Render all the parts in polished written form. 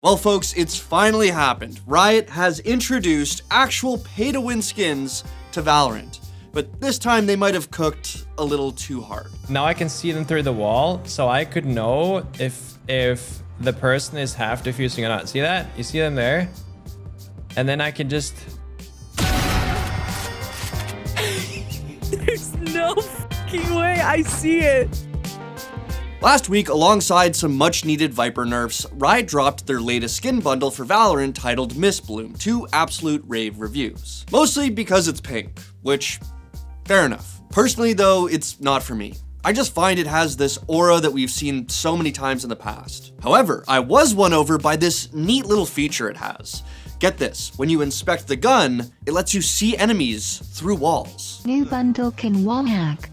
Well, folks, it's finally happened. Riot has introduced actual pay-to-win skins to Valorant, but this time they might have cooked a little too hard. Now I can see them through the wall, so I could know if the person is half diffusing or not. See that? You see them there? And then I can just... There's no fucking way I see it. Last week, alongside some much-needed Viper nerfs, Riot dropped their latest skin bundle for Valorant titled Mistbloom to absolute rave reviews. Mostly because it's pink, which, fair enough. Personally though, it's not for me. I just find it has this aura that we've seen so many times in the past. However, I was won over by this neat little feature it has. Get this, when you inspect the gun, it lets you see enemies through walls. New bundle can wallhack.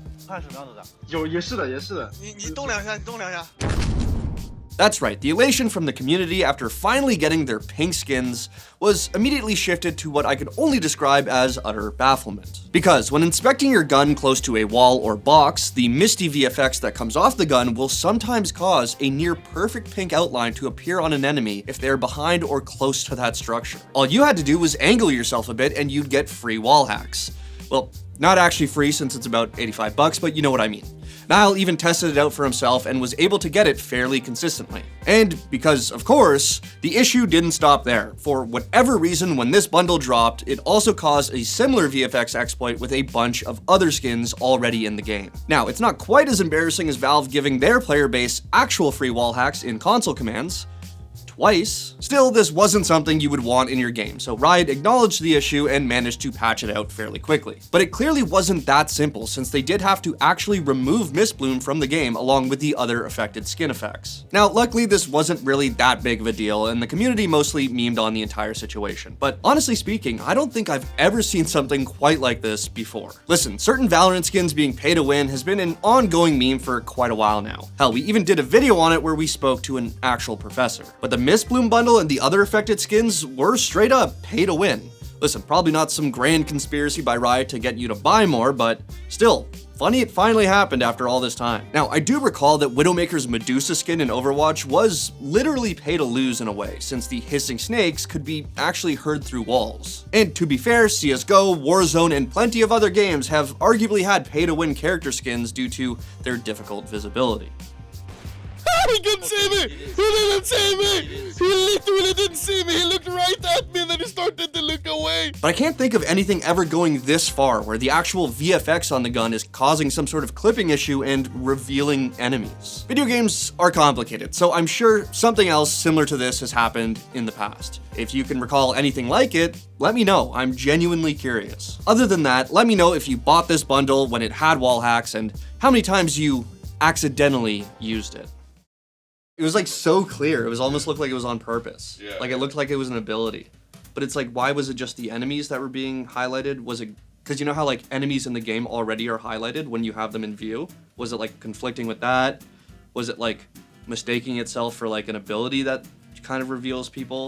That's right, the elation from the community after finally getting their pink skins was immediately shifted to what I could only describe as utter bafflement. Because when inspecting your gun close to a wall or box, the misty VFX that comes off the gun will sometimes cause a near perfect pink outline to appear on an enemy if they're behind or close to that structure. All you had to do was angle yourself a bit and you'd get free wall hacks. Well, not actually free since it's about 85 bucks, but you know what I mean. Niall even tested it out for himself and was able to get it fairly consistently. And because, of course, the issue didn't stop there. For whatever reason, when this bundle dropped, it also caused a similar VFX exploit with a bunch of other skins already in the game. Now, it's not quite as embarrassing as Valve giving their player base actual free wall hacks in console commands. Twice. Still, this wasn't something you would want in your game, so Riot acknowledged the issue and managed to patch it out fairly quickly. But it clearly wasn't that simple, since they did have to actually remove Mistbloom from the game along with the other affected skin effects. Now, luckily this wasn't really that big of a deal, and the community mostly memed on the entire situation. But honestly speaking, I don't think I've ever seen something quite like this before. Listen, certain Valorant skins being pay to win has been an ongoing meme for quite a while now. Hell, we even did a video on it where we spoke to an actual professor. But the Mistbloom bundle and the other affected skins were straight up pay to win. Listen, probably not some grand conspiracy by Riot to get you to buy more, but still, funny it finally happened after all this time. Now, I do recall that Widowmaker's Medusa skin in Overwatch was literally pay to lose in a way, since the hissing snakes could be actually heard through walls. And to be fair, CSGO, Warzone, and plenty of other games have arguably had pay to win character skins due to their difficult visibility. He couldn't see me! He didn't see me! He literally didn't see me! He looked right at me and then he started to look away! But I can't think of anything ever going this far where the actual VFX on the gun is causing some sort of clipping issue and revealing enemies. Video games are complicated, so I'm sure something else similar to this has happened in the past. If you can recall anything like it, let me know. I'm genuinely curious. Other than that, let me know if you bought this bundle when it had wall hacks and how many times you accidentally used it. It was like so clear. It was almost looked like it was on purpose. Yeah. Like it looked like it was an ability. But it's like, why was it just the enemies that were being highlighted? Was it, because you know how like enemies in the game already are highlighted when you have them in view? Was it like conflicting with that? Was it like mistaking itself for like an ability that kind of reveals people?